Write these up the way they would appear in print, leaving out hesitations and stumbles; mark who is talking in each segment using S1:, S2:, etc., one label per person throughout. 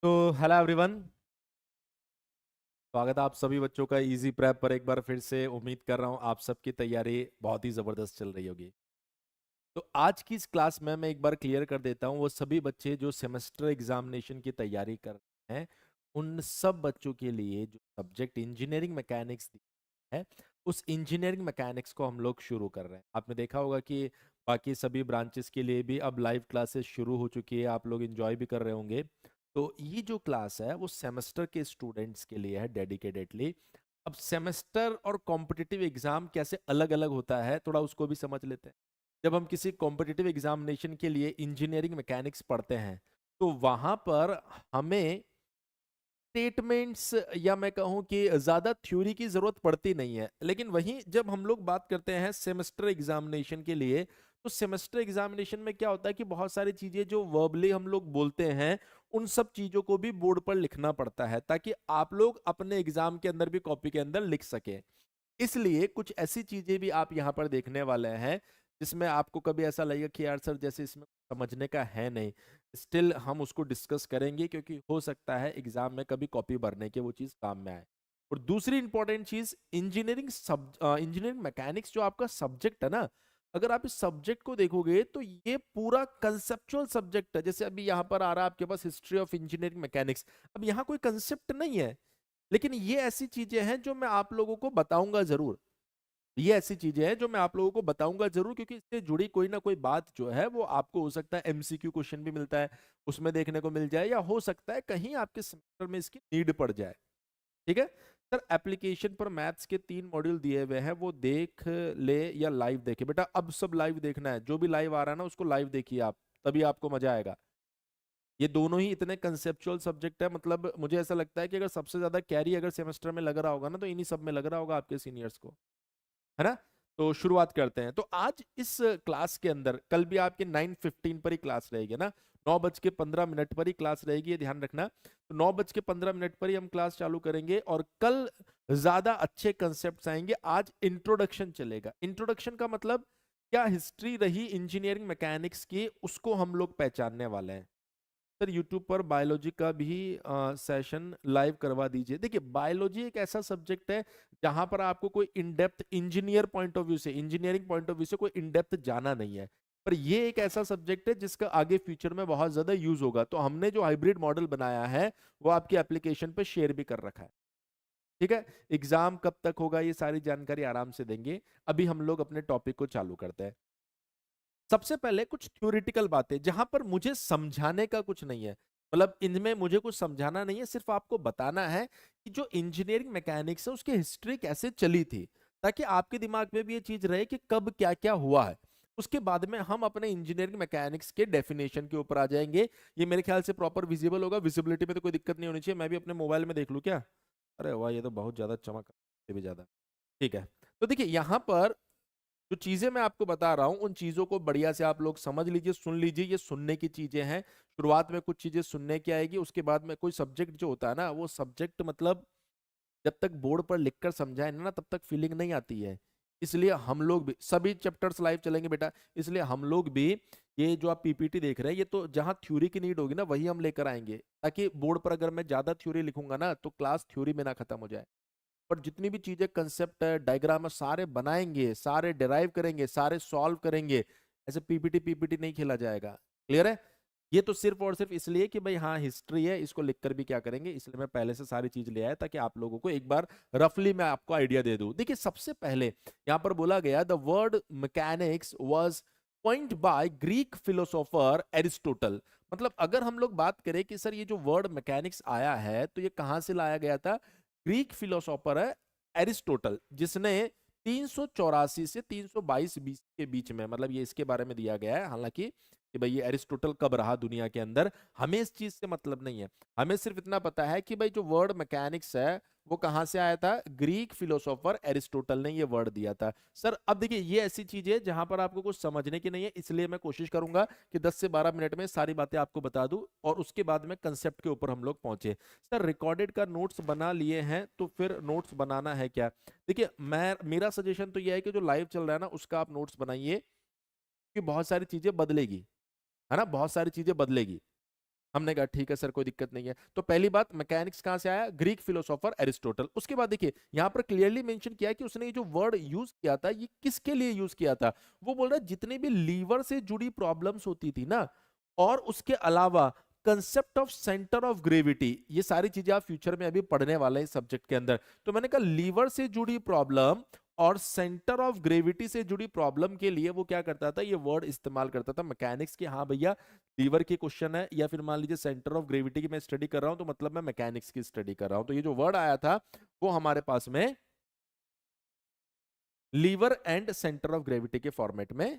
S1: तो hello everyone. स्वागत है आप सभी बच्चों का इजी प्रेप पर। एक बार फिर से उम्मीद कर रहा हूँ आप सबकी तैयारी बहुत ही ज़बरदस्त चल रही होगी। तो आज की इस क्लास में मैं एक बार क्लियर कर देता हूँ, वो सभी बच्चे जो सेमेस्टर एग्जामिनेशन की तैयारी कर रहे हैं उन सब बच्चों के लिए जो सब्जेक्ट इंजीनियरिंग मैकेनिक्स है, उस इंजीनियरिंग मैकेनिक्स को हम लोग शुरू कर रहे हैं। आपने देखा होगा कि बाकी सभी ब्रांचेस के लिए भी अब लाइव क्लासेस शुरू हो चुकी है, आप लोग एंजॉय भी कर रहे होंगे। तो ये जो क्लास है वो सेमेस्टर के स्टूडेंट्स के लिए है डेडिकेटेडली। अब सेमेस्टर और कॉम्पिटिटिव एग्जाम कैसे अलग अलग होता है थोड़ा उसको भी समझ लेते हैं। जब हम किसी कॉम्पिटिटिव एग्जामिनेशन के लिए इंजीनियरिंग मैकेनिक्स पढ़ते हैं तो वहां पर हमें स्टेटमेंट्स या मैं कहूं कि ज्यादा थ्योरी की जरूरत पड़ती नहीं है। लेकिन वहीं जब हम लोग बात करते हैं सेमेस्टर एग्जामिनेशन के लिए, तो सेमेस्टर एग्जामिनेशन में क्या होता है कि बहुत सारी चीजें जो वर्बली हम लोग बोलते हैं उन सब चीजों को भी बोर्ड पर लिखना पड़ता है ताकि आप लोग अपने एग्जाम के अंदर भी कॉपी के अंदर लिख सकें। इसलिए कुछ ऐसी चीजें भी आप यहाँ पर देखने वाले हैं जिसमें आपको कभी ऐसा लगेगा कि यार सर जैसे इसमें समझने का है नहीं। स्टिल हम उसको डिस्कस करेंगे क्योंकि हो सकता है एग्जाम में कभी कॉपी भरने के वो चीज काम में आए। और दूसरी इंपॉर्टेंट चीज इंजीनियरिंग मैकेनिक्स जो आपका सब्जेक्ट है ना, अगर आप इस सब्जेक्ट को देखोगे तो ये पूरा कंसेप्चुअल सब्जेक्ट है। जैसे अभी यहाँ पर आ रहा है आपके पास हिस्ट्री ऑफ इंजीनियरिंग मैकेनिक्स, अब यहाँ कोई कंसेप्ट नहीं है, लेकिन ये ऐसी चीजें हैं जो मैं आप लोगों को बताऊंगा जरूर। ये ऐसी चीजें हैं जो मैं आप लोगों को बताऊंगा जरूर क्योंकि इससे जुड़ी कोई ना कोई बात जो है वो आपको हो सकता है एमसीक्यू क्वेश्चन भी मिलता है उसमें देखने को मिल जाए, या हो सकता है कहीं आपके सेमेस्टर में इसकी नीड पड़ जाए। ठीक है सर, एप्लीकेशन पर मैथ्स के 3 मॉड्यूल दिए हुए हैं, वो देख ले या लाइव देखे। बेटा अब सब लाइव देखना है, जो भी लाइव आ रहा है ना उसको लाइव देखिए आप, तभी आपको मजा आएगा। ये दोनों ही इतने कंसेप्चुअल सब्जेक्ट है, मतलब मुझे ऐसा लगता है कि अगर सबसे ज्यादा कैरी अगर सेमेस्टर में लग रहा होगा ना तो इन्हीं सब में लग रहा होगा आपके सीनियर्स को, है ना। तो शुरुआत करते हैं। तो आज इस क्लास के अंदर, कल भी आपके 9:15 पर ही क्लास रहेगी ना, 9:15 पर ही क्लास रहेगी, ये ध्यान रखना। तो 9:15 पर ही हम क्लास चालू करेंगे और कल ज्यादा अच्छे कंसेप्ट्स आएंगे। आज इंट्रोडक्शन चलेगा। इंट्रोडक्शन का मतलब क्या हिस्ट्री रही इंजीनियरिंग मैकेनिक्स की उसको हम लोग पहचानने वाले हैं। सर यूट्यूब पर बायोलॉजी का भी सेशन लाइव करवा दीजिए। देखिए बायोलॉजी एक ऐसा सब्जेक्ट है जहां पर आपको कोई in depth engineer point of view से, इंजीनियरिंग पॉइंट ऑफ व्यू से कोई इन डेप्थ जाना नहीं है। पर ये एक ऐसा सब्जेक्ट है जिसका आगे फ्यूचर में बहुत ज्यादा यूज होगा। तो हमने जो हाइब्रिड मॉडल बनाया है वो आपकी एप्लीकेशन पे शेयर भी कर रखा है। ठीक है, एग्जाम कब तक होगा ये सारी जानकारी आराम से देंगे। अभी हम लोग अपने टॉपिक को चालू करते हैं। सबसे पहले कुछ थ्योरेटिकल बातें जहां पर मुझे समझाने का कुछ नहीं है, मतलब इनमें मुझे कुछ समझाना नहीं है, सिर्फ आपको बताना है कि जो इंजीनियरिंग मैकेनिक्स है उसकी हिस्ट्री कैसे चली थी, ताकि आपके दिमाग में भी ये चीज रहे कि कब क्या क्या हुआ है। उसके बाद में हम अपने इंजीनियरिंग मैकेनिक्स के डेफिनेशन के ऊपर आ जाएंगे। ये मेरे ख्याल से प्रॉपर विजिबल होगा, विजिबिलिटी में तो कोई दिक्कत नहीं होनी चाहिए। मैं भी अपने मोबाइल में देख लूं क्या? अरे वाह, ये तो बहुत ज्यादा चमक, से भी ज्यादा। ठीक है, तो देखिए यहाँ पर जो चीजें मैं आपको बता रहा हूं उन चीजों को बढ़िया से आप लोग समझ लीजिए, सुन लीजिए। ये सुनने की चीजें हैं। शुरुआत में कुछ चीजें सुनने की आएगी, उसके बाद में कोई सब्जेक्ट जो होता है ना, वो सब्जेक्ट मतलब जब तक बोर्ड पर लिखकर समझाए ना तब तक फीलिंग नहीं आती है। इसलिए हम लोग भी सभी चैप्टर्स लाइव चलेंगे बेटा। इसलिए हम लोग भी ये जो आप पीपीटी देख रहे हैं, ये तो जहां थ्योरी की नीड होगी ना वही हम लेकर आएंगे, ताकि बोर्ड पर अगर मैं ज्यादा थ्योरी लिखूंगा ना तो क्लास थ्योरी में ना खत्म हो जाए। पर जितनी भी चीजें कंसेप्ट है, डायग्राम है, सारे बनाएंगे, सारे डिराइव करेंगे, सारे सॉल्व करेंगे। ऐसे पीपीटी पीपीटी नहीं खेला जाएगा। क्लियर है? ये तो सिर्फ और सिर्फ इसलिए कि भाई हाँ हिस्ट्री है, इसको लिखकर भी क्या करेंगे, इसलिए मैं पहले से सारी चीज ले आया ताकि आप लोगों को एक बार रफली मैं आपको आइडिया दे दूं। देखिए सबसे पहले यहां पर बोला गया the word mechanics was point by Greek philosopher Aristotle. मतलब अगर हम लोग बात करें कि सर ये जो वर्ड मैकेनिक्स आया है तो ये कहां से लाया गया था, ग्रीक फिलोसोफर है एरिस्टोटल, जिसने 384 से 322 बीसी के बीच में, मतलब ये इसके बारे में दिया गया है। हालांकि कि भाई ये एरिस्टोटल कब रहा दुनिया के अंदर हमें इस चीज से मतलब नहीं है। हमें सिर्फ इतना पता है कि भाई जो वर्ड मैकेनिक्स है वो कहां से आया था, ग्रीक फिलोसोफर एरिस्टोटल ने ये वर्ड दिया था। सर अब देखिए ये ऐसी चीज है जहां पर आपको कुछ समझने की नहीं है, इसलिए मैं कोशिश करूंगा कि 10 से 12 मिनट में सारी बातें आपको बता दूं और उसके बाद में कंसेप्ट के ऊपर हम लोग पहुंचे। सर रिकॉर्डेड का नोट्स बना लिए हैं तो फिर नोट्स बनाना है क्या? देखिए मैं मेरा सजेशन तो यह है कि जो लाइव चल रहा है ना उसका आप नोट्स बनाइए, कि बहुत सारी चीजें बदलेगी, है ना, बहुत सारी चीजें बदलेगी। हमने कहा ठीक है सर, कोई दिक्कत नहीं है। तो पहली बात, मैकेनिक्स कहां से आया? Greek philosopher Aristotle. उसके बाद देखिए यहां पर क्लियरली मेंशन किया है कि उसने ये जो वर्ड यूज किया था ये किसके लिए यूज किया था। वो बोल रहा है जितने भी लीवर से जुड़ी प्रॉब्लम्स होती थी ना, और उसके अलावा concept of centre of gravity, ये सारी चीजें आप फ्यूचर में अभी पढ़ने वाले हैं सब्जेक्ट के अंदर। तो मैंने कहा लीवर से जुड़ी प्रॉब्लम और सेंटर ऑफ ग्रेविटी से जुड़ी प्रॉब्लम के लिए वो क्या करता था, ये वर्ड इस्तेमाल करता था मैकेनिक्स के। हाँ भैया, लीवर की क्वेश्चन है या फिर मान लीजिए सेंटर ऑफ ग्रेविटी की मैं स्टडी कर रहा हूं, तो मतलब मैं मैकेनिक्स की स्टडी कर रहा हूं। तो ये जो वर्ड आया था वो हमारे पास में lever and centre of gravity के फॉर्मेट में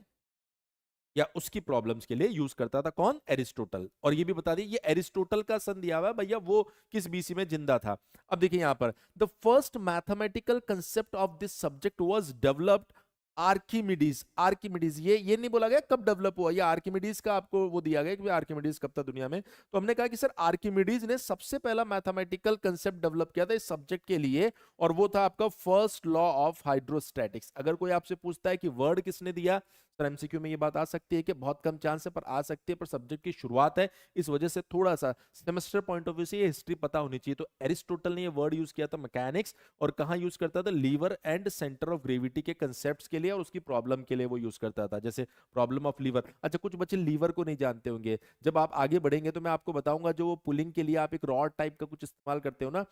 S1: या उसकी प्रॉब्लम्स के लिए यूज करता था। कौन? एरिस्टोटल। और ये भी बता दिए ये एरिस्टोटल का सन दिया हुआ है भैया, वो किस बीसी में जिंदा था। अब देखिए यहां पर, the first mathematical concept of this subject was developed Archimedes. Archimedes, ये नहीं बोला गया कब डेवलप हुआ, ये आर्किमिडीज का आपको वो दिया गया कि आर्किमिडीज कब था दुनिया में। तो हमने कहा कि सर आर्किमिडीज ने सबसे पहला मैथमेटिकल कंसेप्ट डेवलप किया था इस सब्जेक्ट के लिए, और वो था आपका फर्स्ट लॉ ऑफ हाइड्रोस्टैटिक्स। अगर कोई आपसे पूछता है कि वर्ड किसने दिया, सर एमसीक्यू में ये बात आ सकती है कि बहुत कम चांस है पर आ सकती है, पर सब्जेक्ट की शुरुआत है इस वजह से थोड़ा सा सेमेस्टर पॉइंट ऑफ व्यू से ये हिस्ट्री पता होनी चाहिए। तो एरिस्टोटल ने ये वर्ड यूज किया था मैकेनिक्स, और कहां यूज करता था? Lever and centre of gravity के कंसेप्ट्स के लिए और उसकी प्रॉब्लम के लिए वो यूज करता था। जैसे प्रॉब्लम ऑफ लीवर, अच्छा कुछ बच्चे लीवर को नहीं जानते होंगे, जब आप आगे बढ़ेंगे तो मैं आपको बताऊंगा जो वो पुलिंग के लिए आप एक रॉड टाइप का कुछ इस्तेमाल करते हो ना,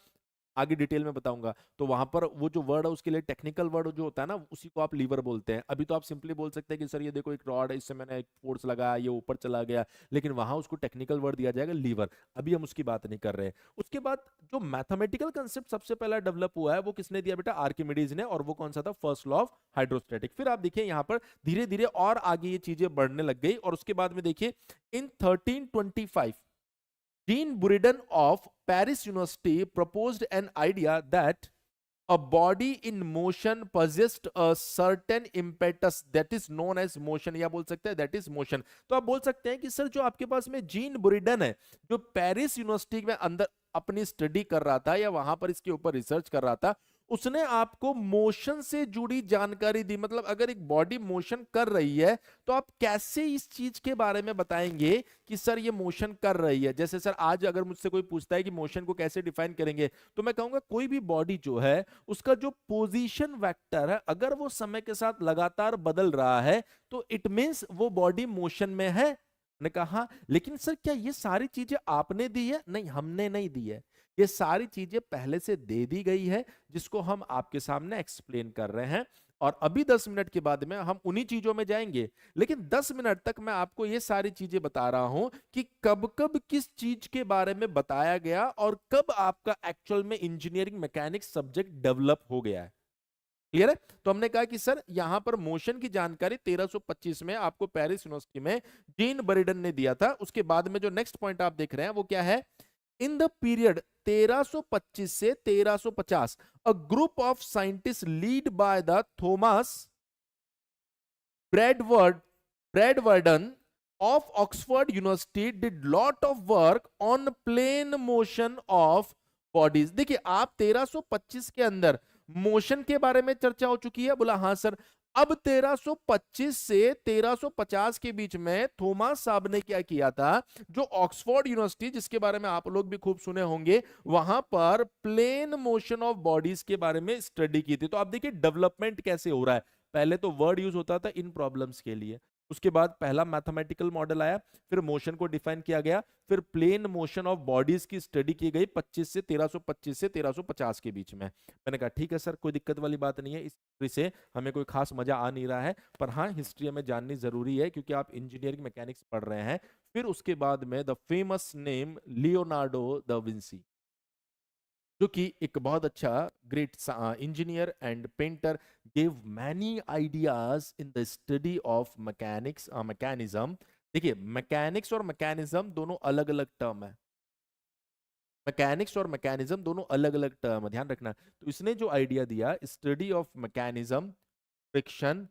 S1: आगे डिटेल में बताऊंगा। तो वहां पर वो जो वर्ड है उसके लिए टेक्निकल वर्ड जो होता है ना, उसी को आप लीवर बोलते हैं। अभी तो आप सिंपली बोल सकते हैं कि सर ये देखो एक रॉड है, इससे मैंने एक फोर्स लगाया, ये ऊपर चला गया, लेकिन वहां उसको टेक्निकल वर्ड दिया जाएगा लीवर। अभी हम उसकी बात नहीं कर रहे हैं। उसके बाद जो मैथमेटिकल कंसेप्ट सबसे पहला डेवलप हुआ है वो किसने दिया बेटा? आर्किमिडीज ने। और वो कौन सा था? First law of hydrostatic. फिर आप देखिए यहां पर धीरे धीरे और आगे ये चीजें बढ़ने लग गई, और उसके बाद में देखिए इन 1325 Jean Buridan of Paris University proposed an idea that a body in motion possessed a certain impetus that is known as motion, या बोल सकते हैं that is motion। तो आप बोल सकते हैं कि सर जो आपके पास में जीन बुरिडन है, जो पेरिस यूनिवर्सिटी में अंदर अपनी स्टडी कर रहा था या वहां पर इसके ऊपर रिसर्च कर रहा था, उसने आपको मोशन से जुड़ी जानकारी दी। मतलब अगर एक बॉडी मोशन कर रही है तो आप कैसे इस चीज के बारे में बताएंगे कि सर ये मोशन कर रही है। जैसे सर आज अगर मुझसे कोई पूछता है कि मोशन को कैसे डिफाइन करेंगे, तो मैं कहूंगा कोई भी बॉडी जो है उसका जो पोजीशन वेक्टर है अगर वो समय के साथ लगातार बदल रहा है तो इट मींस वो बॉडी मोशन में है। ने कहा लेकिन सर क्या ये सारी चीजें आपने दी है? नहीं, हमने नहीं दी है, ये सारी चीजें पहले से दे दी गई है जिसको हम आपके सामने एक्सप्लेन कर रहे हैं। और अभी 10 मिनट के बाद में हम उन्हीं चीजों में जाएंगे, लेकिन 10 मिनट तक मैं आपको ये सारी चीजें बता रहा हूं कि कब कब किस चीज के बारे में बताया गया और कब आपका एक्चुअल में इंजीनियरिंग मैकेनिक्स सब्जेक्ट डेवलप हो गया है। क्लियर है? तो हमने कहा कि सर यहां पर मोशन की जानकारी 1325 में आपको पेरिस यूनिवर्सिटी में जीन बरिडन ने दिया था। उसके बाद में जो नेक्स्ट पॉइंट आप देख रहे हैं वो क्या है? इन द पीरियड 1325 से 1350 a group of scientist lead by the Thomas Bradward Bradwardine of Oxford University did lot of work on plane motion of bodies. देखिए आप 1325 के अंदर मोशन के बारे में चर्चा हो चुकी है, बोला हाँ सर। अब 1325 से 1350 के बीच में थॉमस साहब ने क्या किया था, जो ऑक्सफोर्ड यूनिवर्सिटी जिसके बारे में आप लोग भी खूब सुने होंगे, वहां पर प्लेन मोशन ऑफ बॉडीज के बारे में स्टडी की थी। तो आप देखिए डेवलपमेंट कैसे हो रहा है। पहले तो वर्ड यूज होता था इन प्रॉब्लम्स के लिए, उसके बाद पहला मैथमेटिकल मॉडल आया, फिर मोशन को डिफाइन किया गया, फिर प्लेन मोशन ऑफ बॉडीज की स्टडी की गई 1325 से 1350 के बीच में। मैंने कहा ठीक है सर, कोई दिक्कत वाली बात नहीं है, इस हिस्ट्री से हमें कोई खास मजा आ नहीं रहा है, पर हाँ हिस्ट्री हमें जाननी जरूरी है क्योंकि आप इंजीनियरिंग मैकेनिक्स पढ़ रहे हैं। फिर उसके बाद में the famous name Leonardo da Vinci, जो कि एक बहुत अच्छा great engineer and painter, gave many ideas in the study of mechanics mechanism. देखिए मैकेनिक्स और मैकेनिज्म दोनों अलग अलग टर्म है, मैकेनिक्स और मैकेनिज्म दोनों अलग अलग टर्म है, ध्यान रखना। तो इसने जो आइडिया दिया, study of mechanism, friction,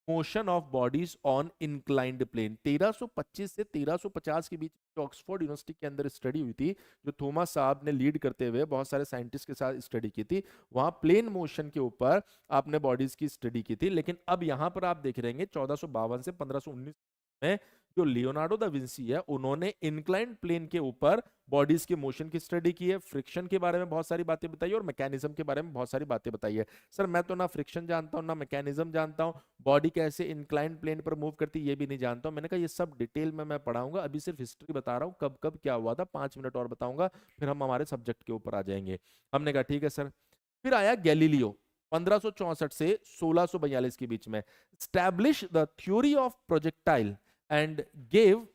S1: motion of bodies on inclined plane. 1325 से 1350 के बीच जो ऑक्सफोर्ड यूनिवर्सिटी के अंदर स्टडी हुई थी, जो थॉमस साहब ने लीड करते हुए बहुत सारे साइंटिस्ट के साथ स्टडी की थी, वहां प्लेन मोशन के ऊपर आपने बॉडीज की स्टडी की थी। लेकिन अब यहां पर आप देख रहे हैं 1452 से 1519 में जो लियोनार्डो दा विंसी है उन्होंने इंक्लाइंड प्लेन के ऊपर बॉडीज के मोशन की स्टडी की है, फ्रिक्शन के बारे में बहुत सारी बातें बताई है और मैकेनिज्म के बारे में बहुत सारी बातें बताई है। सर मैं तो ना फ्रिक्शन जानता हूँ ना मैकेनिज्म जानता हूँ, बॉडी कैसे इंक्लाइंड प्लेन पर मूव करती है ये भी नहीं जानता हूँ। मैंने कहा ये सब डिटेल में मैं पढ़ाऊंगा, अभी सिर्फ हिस्ट्री बता रहा हूँ कब कब क्या हुआ था, 5 मिनट और बताऊंगा फिर हम हमारे सब्जेक्ट के ऊपर आ जाएंगे। हमने कहा ठीक है सर। फिर आया गैलीलियो 1564 से 1642 के बीच में, establish the theory of projectile and gave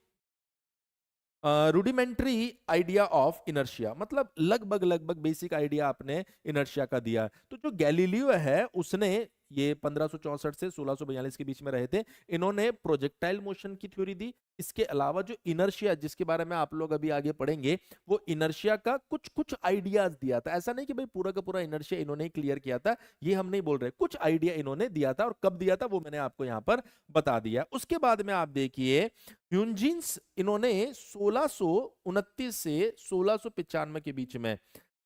S1: rudimentary idea of inertia, मतलब लगभग लगभग बेसिक आइडिया आपने इनर्शिया का दिया। तो जो गैलीलियो है उसने, ये 1564 से 1642 के बीच में रहे थे, इन्होंने प्रोजेक्टाइल मोशन की थ्योरी दी। इसके अलावा जो इनर्शिया जिसके बारे में आप लोग अभी आगे पढ़ेंगे, वो इनर्शिया का कुछ कुछ आइडियाज दिया था। ऐसा नहीं कि भाई पूरा का पूरा इनर्शिया इन्होंने क्लियर किया था, ये हम नहीं बोल रहे, कुछ आइडिया इन्होंने दिया था और कब दिया था वो मैंने आपको यहां पर बता दिया। उसके बाद में आप देखिए ह्यूजिन्स, इन्होंने 1629 से 1695 के बीच में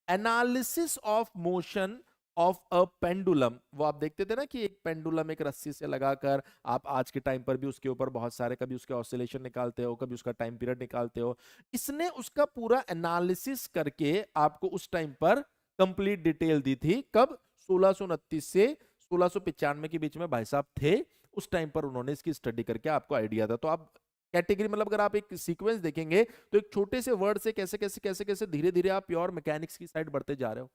S1: analysis of motion of a pendulum, वो आप देखते थे ना कि एक पेंडुलम एक रस्सी से लगाकर आप आज के टाइम पर भी उसके ऊपर बहुत सारे, कभी उसके ऑसिलेशन निकालते हो, कभी उसका टाइम पीरियड निकालते हो। इसने उसका पूरा एनालिसिस करके आपको उस टाइम पर कंप्लीट डिटेल दी थी। कब? 1629 से 1695 के बीच में भाई साहब थे, उस टाइम पर उन्होंने इसकी स्टडी करके आपको आइडिया था। तो आप कैटेगरी, मतलब अगर आप एक सीक्वेंस देखेंगे तो एक छोटे से वर्ड से कैसे कैसे कैसे कैसे धीरे धीरे आप प्योर मैकेनिक्स की साइड बढ़ते जा रहे हो,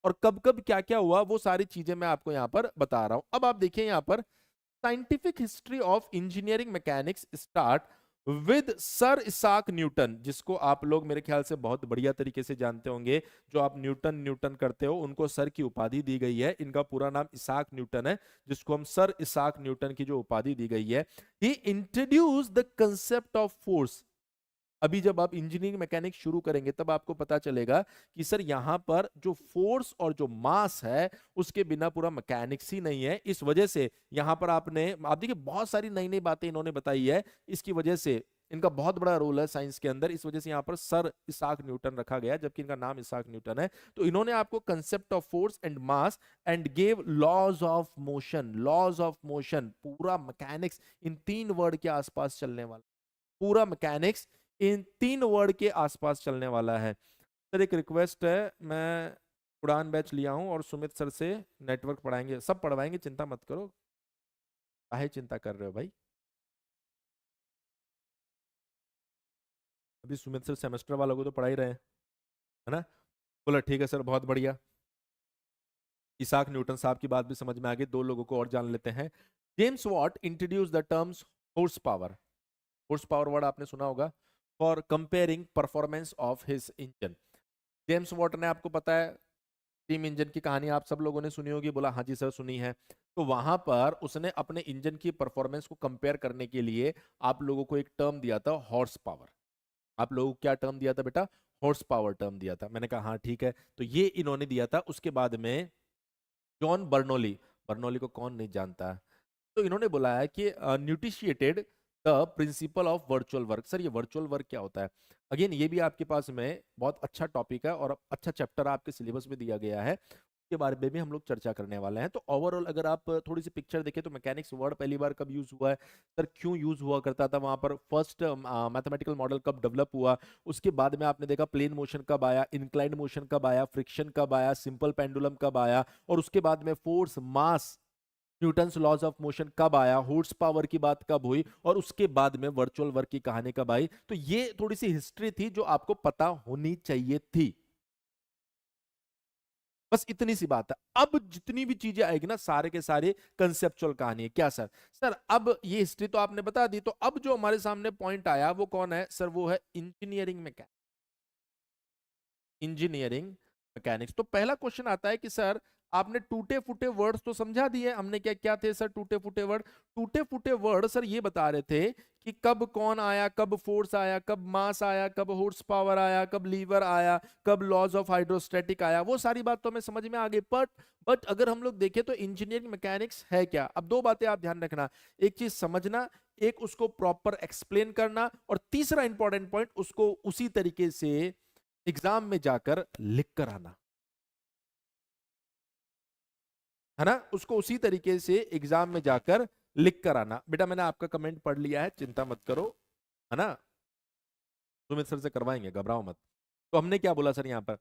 S1: और कब कब क्या क्या हुआ वो सारी चीजें मैं आपको यहां पर बता रहा हूं। अब आप देखिए यहां पर scientific history of engineering mechanics start with sir Isaac Newton, जिसको आप लोग मेरे ख्याल से बहुत बढ़िया तरीके से जानते होंगे। जो आप न्यूटन न्यूटन करते हो उनको सर की उपाधि दी गई है, इनका पूरा नाम इसाक न्यूटन है, जिसको हम सर इसाक न्यूटन की जो उपाधि दी गई है। He introduced the concept of force. अभी जब आप इंजीनियरिंग मैकेनिक्स शुरू करेंगे तब आपको पता चलेगा कि सर यहां पर जो फोर्स और जो मास है उसके बिना पूरा मैकेनिक्स ही नहीं है। इस वजह से यहां पर आप देखिए बहुत सारी नई नई बातें इन्होंने बताई है, इसकी वजह से इनका बहुत बड़ा रोल है साइंस के अंदर, इस वजह से यहां पर सर इसाक न्यूटन रखा गया जबकि इनका नाम इसाक न्यूटन है। तो इन्होंने आपको concept of force and mass and gave laws of motion, laws of motion, पूरा मैकेनिक्स इन 3 वर्ड के आसपास चलने वाला, पूरा मैकेनिक्स इन 3 वर्ड के आसपास चलने वाला है। सर एक रिक्वेस्ट है, मैं उड़ान बैच लिया हूं और सुमित सर से नेटवर्क पढ़ाएंगे, सब पढ़वाएंगे, चिंता मत करो। काहे चिंता कर रहे हो भाई, अभी सुमित सर सेमेस्टर वालों को तो पढ़ा ही रहे हैं, है ना। बोला ठीक है सर, बहुत बढ़िया। इसाक न्यूटन साहब की बात भी समझ में आ गई, 2 लोगों को और जान लेते हैं। James Watt introduce the terms horse power, horse power word आपने सुना होगा, for comparing performance of his engine. James Watt ने, आपको पता है स्टीम इंजन की कहानी आप सब लोगों ने सुनी होगी, बोला हाँ जी सर सुनी है। तो वहां पर उसने अपने इंजन की परफॉर्मेंस को कंपेयर करने के लिए आप लोगों को एक टर्म दिया था, हॉर्स पावर। आप लोगों को क्या टर्म दिया था बेटा? हॉर्स पावर टर्म दिया था। मैंने कहा हाँ ठीक है, तो ये इन्होंने दिया था। उसके बाद में जॉन बर्नौली, बर्नौली को कौन नहीं जानता, तो इन्होंने बोला है कि enunciated the principle of virtual work. Sir ये वर्चुअल वर्क क्या होता है? अगेन ये भी आपके पास में बहुत अच्छा टॉपिक है और अच्छा चैप्टर आपके सिलेबस में दिया गया है, के बारे में भी हम लोग चर्चा करने वाले हैं। तो ओवरऑल अगर आप थोड़ी सी पिक्चर देखें तो मैकेनिक्स वर्ड पहली बार कब यूज हुआ है, सर क्यों यूज हुआ करता था, वहां पर फर्स्ट मैथमेटिकल मॉडल कब डेवलप हुआ, उसके बाद में आपने देखा प्लेन मोशन कब आया, इंक्लाइंड मोशन कब आया, फ्रिक्शन कब आया, सिंपल पेंडुलम कब आया, और उसके बाद में force, mass, Newton's laws of motion कब आया, हॉर्स पावर की बात कब हुई, और उसके बाद में वर्चुअल वर्क की कहानी कब आई। तो ये थोड़ी सी हिस्ट्री थी जो आपको पता होनी चाहिए थी, बस इतनी सी बात है। अब जितनी भी चीजें आएगी ना सारे के सारे कंसेप्चुअल कहानी है। क्या सर? सर अब ये हिस्ट्री तो आपने बता दी, तो अब जो हमारे सामने पॉइंट आया वो कौन है सर? वो है इंजीनियरिंग मैकेनिक्स, इंजीनियरिंग मैकेनिक्स। तो पहला क्वेश्चन आता है कि सर आपने टूटे फूटे वर्ड्स तो समझा दिए हमने, क्या क्या थे सर टूटे फूटे वर्ड? टूटे फूटे वर्ड सर ये बता रहे थे कि कब कौन आया, कब फोर्स आया, कब मास आया, कब हॉर्स पावर आया, कब लीवर आया, कब लॉज ऑफ हाइड्रोस्टैटिक आया, वो सारी बात तो हमें समझ में आ गई। बट अगर हम लोग देखें तो इंजीनियरिंग मैकेनिक्स है क्या? अब 2 बातें आप ध्यान रखना, एक चीज समझना, एक उसको प्रॉपर एक्सप्लेन करना, और तीसरा इंपॉर्टेंट पॉइंट उसको उसी तरीके से एग्जाम में जाकर लिख कर आना, है ना, उसको उसी तरीके से एग्जाम में जाकर लिख कर आना। बेटा मैंने आपका कमेंट पढ़ लिया है, चिंता मत करो, है ना, सुमित सर से करवाएंगे, घबराओ मत। तो हमने क्या बोला सर यहाँ पर,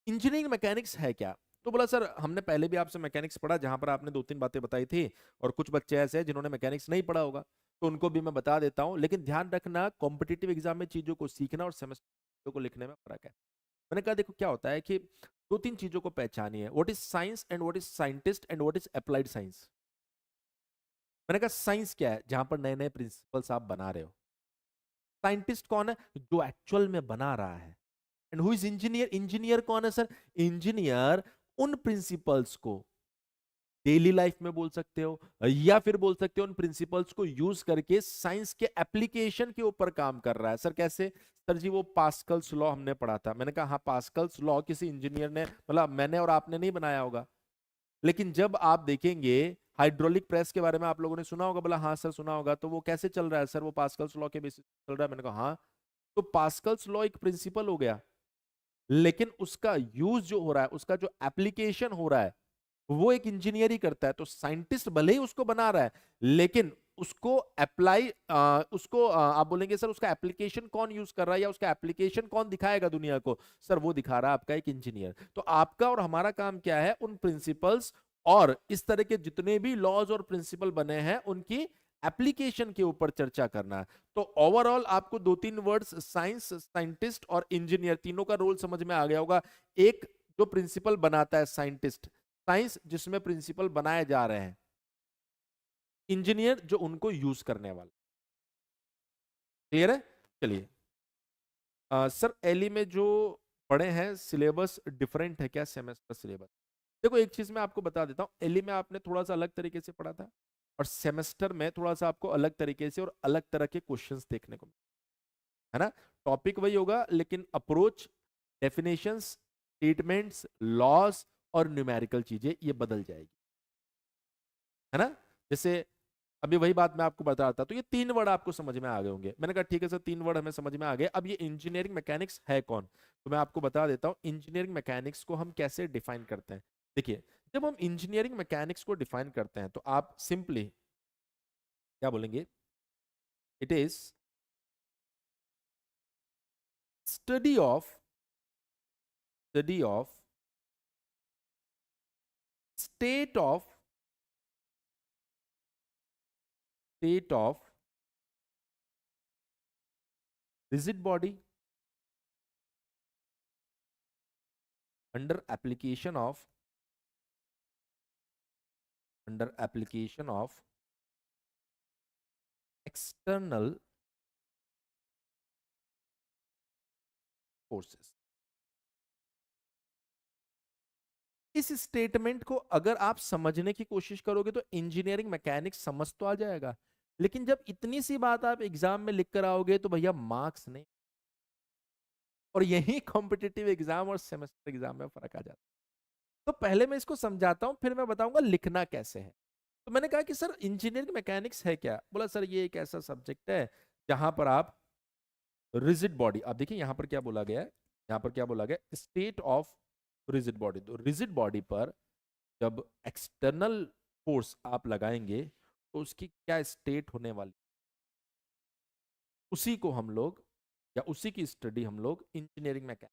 S1: इंजीनियरिंग मैकेनिक्स है क्या? तो बोला सर हमने पहले भी आपसे मैकेनिक्स पढ़ा, जहां पर आपने 2-3 बातें बताई थी, और कुछ बच्चे ऐसे हैं जिन्होंने मैकेनिक्स नहीं पढ़ा होगा, तो उनको भी मैं बता देता हूं। लेकिन ध्यान रखना, कॉम्पिटिटिव एग्जाम में चीजों को सीखना और सेमेस्टर को लिखने में फर्क है। मैंने कहा देखो क्या होता है कि 2-3 चीजों को पहचानिए, what is science and what is scientist and what is applied science. मैंने कहा साइंस क्या है, जहां पर नए नए प्रिंसिपल्स आप बना रहे हो। साइंटिस्ट कौन है, जो एक्चुअल में बना रहा है। And who is engineer, engineer कौन है सर, इंजीनियर उन प्रिंसिपल्स को डेली लाइफ में बोल सकते हो, या फिर बोल सकते हो उन प्रिंसिपल्स को यूज करके साइंस के एप्लीकेशन के ऊपर काम कर रहा है। सर कैसे, सर जी वो पास्कल्स लॉ हमने पढ़ा था। मैंने कहा हाँ, पास्कल्स लॉ किसी इंजीनियर ने, मतलब मैंने और आपने नहीं बनाया होगा, लेकिन जब आप देखेंगे हाइड्रोलिक प्रेस के बारे में आप लोगों ने सुना होगा, बोला हाँ सर सुना होगा, तो वो कैसे चल रहा है सर, वो पास्कल्स लॉ के बेसिस चल रहा है। मैंने कहा हाँ, तो पास्कल्स लॉ एक प्रिंसिपल हो गया, लेकिन उसका यूज जो हो रहा है, उसका जो एप्लीकेशन हो रहा है, वो एक इंजीनियर ही करता है। तो साइंटिस्ट भले ही उसको बना रहा है, लेकिन उसको अप्लाई, उसको आप बोलेंगे सर उसका एप्लीकेशन कौन यूज कर रहा है, या उसका एप्लीकेशन कौन दिखाएगा दुनिया को, सर वो दिखा रहा है आपका एक इंजीनियर। तो आपका और हमारा काम क्या है, उन प्रिंसिपल्स और इस तरह के जितने भी लॉज और प्रिंसिपल बने हैं उनकी एप्लीकेशन के ऊपर चर्चा करना है। तो ओवरऑल आपको 2-3 वर्ड्स, साइंस, साइंटिस्ट और इंजीनियर, तीनों का रोल समझ में आ गया होगा। एक जो प्रिंसिपल बनाता है साइंटिस्ट, साइंस जिसमें प्रिंसिपल बनाए जा रहे हैं, इंजीनियर जो उनको यूज करने वाला। क्लियर है? चलिए सर एली में जो पढ़े हैं सिलेबस डिफरेंट है क्या सेमेस्टर सिलेबस? देखो एक चीज मैं आपको बता देता हूँ, एली में आपने थोड़ा सा अलग तरीके से पढ़ा था, और सेमेस्टर में थोड़ा सा आपको अलग तरीके से और अलग तरह के क्वेश्चंस देखने को मिले, है ना। टॉपिक वही होगा, लेकिन अप्रोच, डेफिनेशंस, स्टेटमेंट्स, लॉस और न्यूमेरिकल चीजें ये बदल जाएगी, है ना। जैसे अभी वही बात मैं आपको बता रहा था, तो ये 3 वर्ड आपको समझ में आ गए होंगे। मैंने कहा ठीक है सर 3 वर्ड हमें समझ में आ गए, अब ये इंजीनियरिंग मैकेनिक्स है कौन, तो मैं आपको बता देता हूँ इंजीनियरिंग मैकेनिक्स को हम कैसे डिफाइन करते हैं। देखिए जब हम इंजीनियरिंग मैकेनिक्स को डिफाइन करते हैं तो आप सिंपली क्या बोलेंगे, it is study of state of state of rigid body under application of external forces. इस स्टेटमेंट को अगर आप समझने की कोशिश करोगे तो इंजीनियरिंग मैकेनिक्स समझ तो आ जाएगा, लेकिन जब इतनी सी बात आप एग्जाम में लिख कर आओगे तो भैया मार्क्स नहीं। और यही कॉम्पिटिटिव एग्जाम और सेमेस्टर एग्जाम में फर्क आ जाता है। तो पहले मैं इसको समझाता हूं, फिर मैं बताऊंगा लिखना कैसे है। तो मैंने कहा कि सर इंजीनियरिंग मैकेनिक्स है क्या, बोला सर ये एक ऐसा सब्जेक्ट है जहां पर आप रिजिड बॉडी, आप देखिए यहां पर क्या बोला गया है, यहां पर क्या बोला गया, स्टेट ऑफ रिजिड बॉडी। तो रिजिड बॉडी पर जब एक्सटर्नल फोर्स आप लगाएंगे तो उसकी क्या स्टेट होने वाली, उसी को हम लोग, या उसी की स्टडी हम लोग इंजीनियरिंग में क्या,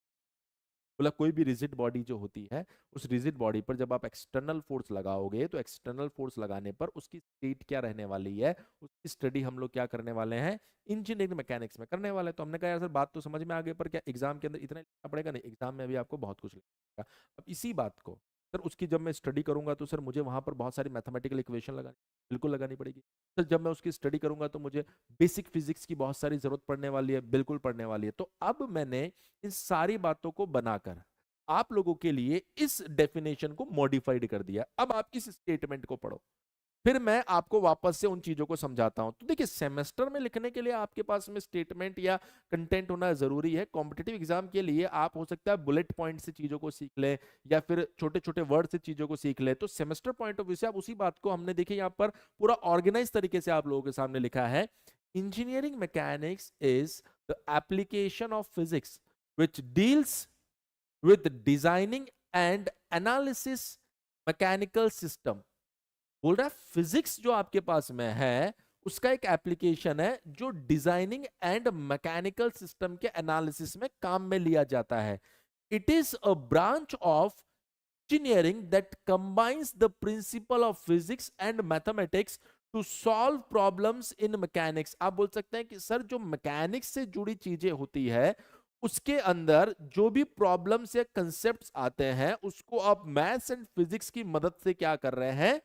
S1: बोला कोई भी रिजिड बॉडी जो होती है, उस रिजिड बॉडी पर जब आप एक्सटर्नल फोर्स लगाओगे तो एक्सटर्नल फोर्स लगाने पर उसकी स्टेट क्या रहने वाली है, उसकी स्टडी हम लोग क्या करने वाले हैं, इंजीनियरिंग मैकेनिक्स में करने वाले हैं। तो हमने कहा यार सर बात तो समझ में आ गई, पर क्या एग्जाम के अंदर इतना लिखना पड़ेगा? नहीं, एग्जाम में भी आपको बहुत कुछ लिखना पड़ेगा। अब इसी बात को सर उसकी जब मैं स्टडी करूंगा तो सर मुझे वहां पर बहुत सारी मैथमेटिकल इक्वेशन लगानी, बिल्कुल लगानी पड़ेगी। सर जब मैं उसकी स्टडी करूंगा तो मुझे बेसिक फिजिक्स की बहुत सारी जरूरत पड़ने वाली है, बिल्कुल पड़ने वाली है। तो अब मैंने इन सारी बातों को बनाकर आप लोगों के लिए इस डेफिनेशन को मॉडिफाइड कर दिया। अब आप इस स्टेटमेंट को पढ़ो, फिर मैं आपको वापस से उन चीजों को समझाता हूं। तो देखिए सेमेस्टर में लिखने के लिए आपके पास में स्टेटमेंट या कंटेंट होना जरूरी है। कॉम्पिटिटिव एग्जाम के लिए आप हो सकता है बुलेट पॉइंट से चीजों को सीख ले, या फिर छोटे छोटे वर्ड से चीजों को सीख ले। तो सेमेस्टर पॉइंट ऑफ व्यू से आप उसी बात को, हमने देखिए यहाँ पर पूरा ऑर्गेनाइज तरीके से आप लोगों के सामने लिखा है, engineering mechanics is the application of physics which deals with designing and analysis mechanical system बोल रहा है फिजिक्स जो आपके पास में है उसका एक एप्लीकेशन है जो डिजाइनिंग एंड मैकेनिकल सिस्टम के एनालिसिस में काम में लिया जाता है. It is a branch of engineering that combines the principle of physics and mathematics to solve problems in mechanics. आप बोल सकते हैं कि सर जो मैकेनिक्स से जुड़ी चीजें होती है उसके अंदर जो भी प्रॉब्लम्स या कंसेप्ट्स आते हैं उसको आप मैथ्स एंड फिजिक्स की मदद से क्या कर रहे हैं,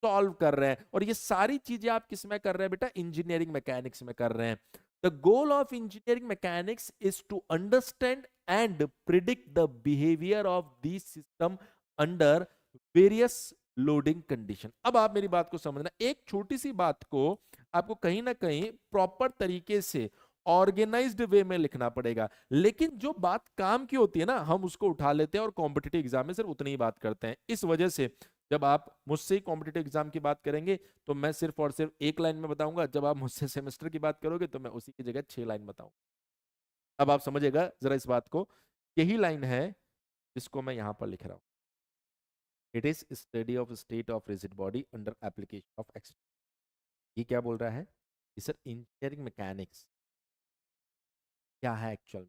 S1: सॉल्व कर रहे हैं. और ये सारी चीजें आप किस में कर रहे हैं बेटा, इंजीनियरिंग मैकेनिक्स में कर रहे हैं. The goal of engineering mechanics is to understand and predict the behaviour of this system under various loading condition. अब आप मेरी बात को समझना, एक छोटी सी बात को आपको कहीं ना कहीं प्रॉपर तरीके से ऑर्गेनाइज्ड वे में लिखना पड़ेगा, लेकिन जो बात काम की होती है ना हम उसको उठा लेते हैं और कॉम्पिटिटिव एग्जाम में सिर्फ उतनी ही बात करते हैं. इस वजह से जब आप मुझसे ही कॉम्पिटिटिव एग्जाम की बात करेंगे तो मैं सिर्फ और सिर्फ एक लाइन में बताऊंगा, जब आप मुझसे सेमेस्टर की बात करोगे तो मैं उसी की जगह 6 लाइन बताऊंगा. अब आप समझेगा जरा इस बात को, यही लाइन है जिसको मैं यहां पर लिख रहा हूं. It is study of state of rigid body under application of x. ये क्या बोल रहा है कि सर इंजीनियरिंग मैकेनिक्स क्या है एक्चुअल.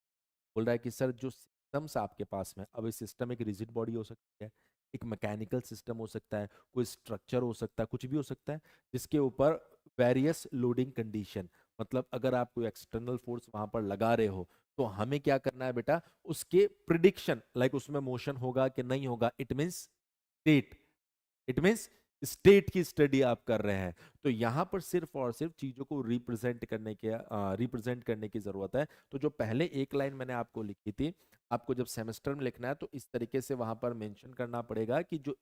S1: बोल रहा है कि सर जो सिस्टम्स आपके पास में, अब इस सिस्टम एक रिजिड बॉडी हो सकती है, एक मैकेनिकल सिस्टम हो सकता है, कोई स्ट्रक्चर हो सकता है, कुछ भी हो सकता है जिसके ऊपर वेरियस लोडिंग कंडीशन, मतलब अगर आप कोई एक्सटर्नल फोर्स वहां पर लगा रहे हो तो हमें क्या करना है बेटा, उसके प्रिडिक्शन, लाइक उसमें मोशन होगा कि नहीं होगा. It means state, it means state की स्टडी आप कर रहे हैं. तो यहां पर सिर्फ और सिर्फ चीजों को रिप्रेजेंट करने की जरूरत है. तो जो पहले एक लाइन मैंने आपको लिखी थी, आपको जब सेमेस्टर में लिखना है तो इस तरीके से वहां पर मेंशन करना पड़ेगा कि जो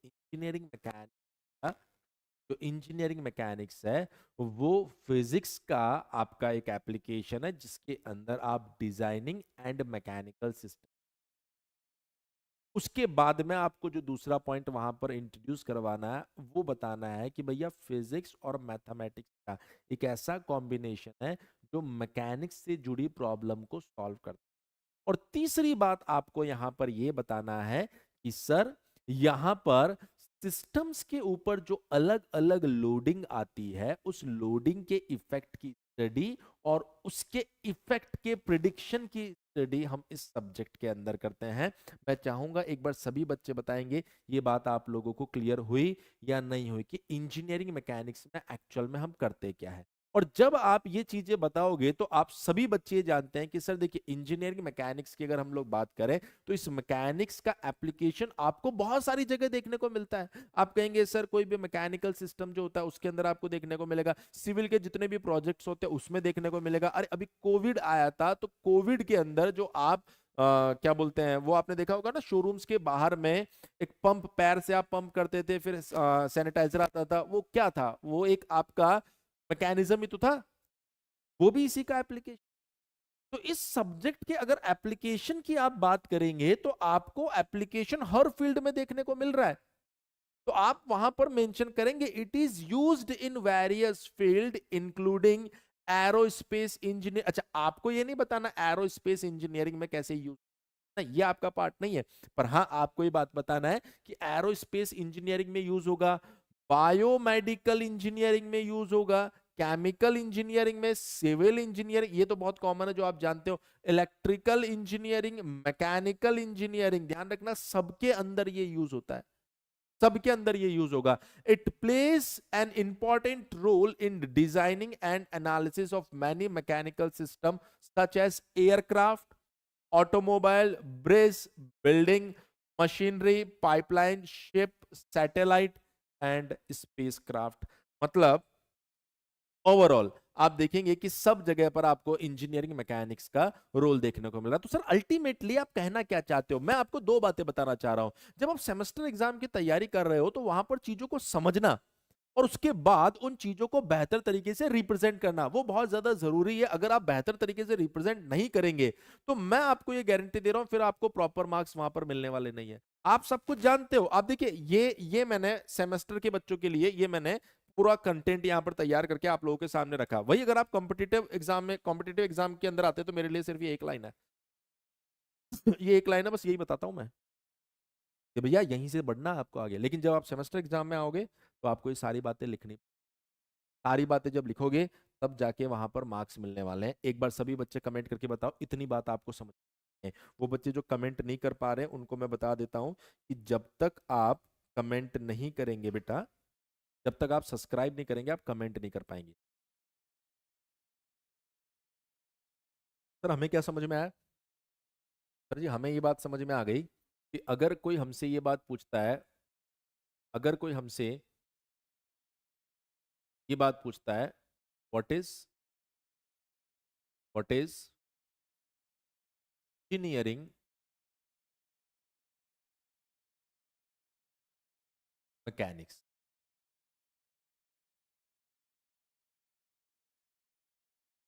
S1: इंजीनियरिंग मैकेनिक्स है वो फिजिक्स का आपका एक एप्लीकेशन है जिसके अंदर आप डिजाइनिंग एंड मैकेनिकल सिस्टम. उसके बाद में आपको जो दूसरा पॉइंट वहां पर इंट्रोड्यूस करवाना है वो बताना है कि भैया फिजिक्स और मैथमेटिक्स का एक ऐसा कॉम्बिनेशन है जो मैकेनिक्स से जुड़ी प्रॉब्लम को सॉल्व करता है. और तीसरी बात आपको यहां पर यह बताना है कि सर यहां पर सिस्टम्स के ऊपर जो अलग अलग लोडिंग आती है उस लोडिंग के इफेक्ट की स्टडी और उसके इफेक्ट के प्रिडिक्शन की स्टडी हम इस सब्जेक्ट के अंदर करते हैं. मैं चाहूंगा एक बार सभी बच्चे बताएंगे ये बात आप लोगों को क्लियर हुई या नहीं हुई कि इंजीनियरिंग मैकेनिक्स में एक्चुअल में हम करते क्या है. और जब आप ये चीजें बताओगे तो आप सभी बच्चे जानते हैं कि सर देखिए इंजीनियरिंग मैकेनिक्स की अगर हम लोग बात करें तो इस मैकेनिक्स का एप्लीकेशन आपको बहुत सारी जगह देखने को मिलता है. आप कहेंगे सर कोई भी मैकेनिकल सिस्टम जो होता है उसके अंदर आपको देखने को मिलेगा, सिविल के जितने भी प्रोजेक्ट्स होते हैं उसमें देखने को मिलेगा. अरे अभी कोविड आया था तो कोविड के अंदर जो आप क्या बोलते हैं वो आपने देखा होगा ना, शोरूम्स के बाहर में एक पंप, पैर से आप पंप करते थे फिर सैनिटाइजर आता था, वो क्या था, वो एक आपका मैकेनिज्म ही तो था, वो भी इसी का एप्लीकेशन. तो इस सब्जेक्ट के अगर एप्लीकेशन की आप बात करेंगे तो आपको एप्लीकेशन हर फील्ड में देखने को मिल रहा है. तो आप वहां पर मेंशन करेंगे it is used in various field including aerospace engineer. अच्छा आपको ये नहीं बताना एरोस्पेस इंजीनियरिंग में कैसे यूज, ये आपका पार्ट नहीं है, पर हाँ आपको ये बात बताना है कि एरोस्पेस इंजीनियरिंग में यूज होगा, बायोमेडिकल इंजीनियरिंग में यूज होगा, केमिकल इंजीनियरिंग में, सिविल इंजीनियरिंग, ये तो बहुत कॉमन है जो आप जानते हो, इलेक्ट्रिकल इंजीनियरिंग, मैकेनिकल इंजीनियरिंग, ध्यान रखना सबके अंदर ये यूज होता है, सबके अंदर ये यूज होगा. It plays an important role in designing and analysis of many mechanical system such as aircraft, automobile, bridge, building, machinery, pipeline, ship, satellite and spacecraft. मतलब ओवरऑल आप देखेंगे कि सब जगह पर आपको इंजीनियरिंग मैकेनिक्स का रोल देखने को मिल रहा है. तो सर अल्टीमेटली आप कहना क्या चाहते हो, मैं आपको दो बातें बताना चाह रहा हूं. जब आप सेमेस्टर एग्जाम की तैयारी कर रहे हो तो वहां पर चीजों को समझना और उसके बाद उन चीजों को बेहतर तरीके से रिप्रेजेंट करना वो बहुत ज्यादा जरूरी है. अगर आप बेहतर तरीके से रिप्रेजेंट नहीं करेंगे तो मैं आपको ये गारंटी दे रहा हूं फिर आपको प्रॉपर मार्क्स वहां पर मिलने वाले नहीं है. आप सब कुछ जानते हो. आप देखिए ये मैंने सेमेस्टर के बच्चों के लिए ये मैंने पूरा कंटेंट यहां पर तैयार करके आप लोगों के सामने रखा. वही अगर आप कॉम्पिटिटिव एग्जाम के अंदर आते तो मेरे लिए सिर्फ ये एक लाइन है ये एक लाइन है, बस यही बताता हूं मैं. कि भैया यहीं से बढ़ना है आपको आगे। लेकिन जब आप सेमेस्टर एग्जाम में आओगे तो आपको ये सारी बातें लिखनी, सारी बातें जब लिखोगे तब जाके वहां पर मार्क्स मिलने वाले हैं। एक बार सभी बच्चे कमेंट करके बताओ इतनी बात आपको समझ है। वो बच्चे जो कमेंट नहीं कर पा रहे हैं उनको मैं बता देता हूँ कि जब तक आप कमेंट नहीं करेंगे बेटा, जब तक आप सब्सक्राइब नहीं करेंगे आप कमेंट नहीं कर पाएंगे। सर हमें क्या समझ में आया? सर जी हमें ये बात समझ में आ गई कि अगर कोई हमसे ये बात पूछता है, अगर कोई हमसे ये बात पूछता है what is, what is engineering mechanics,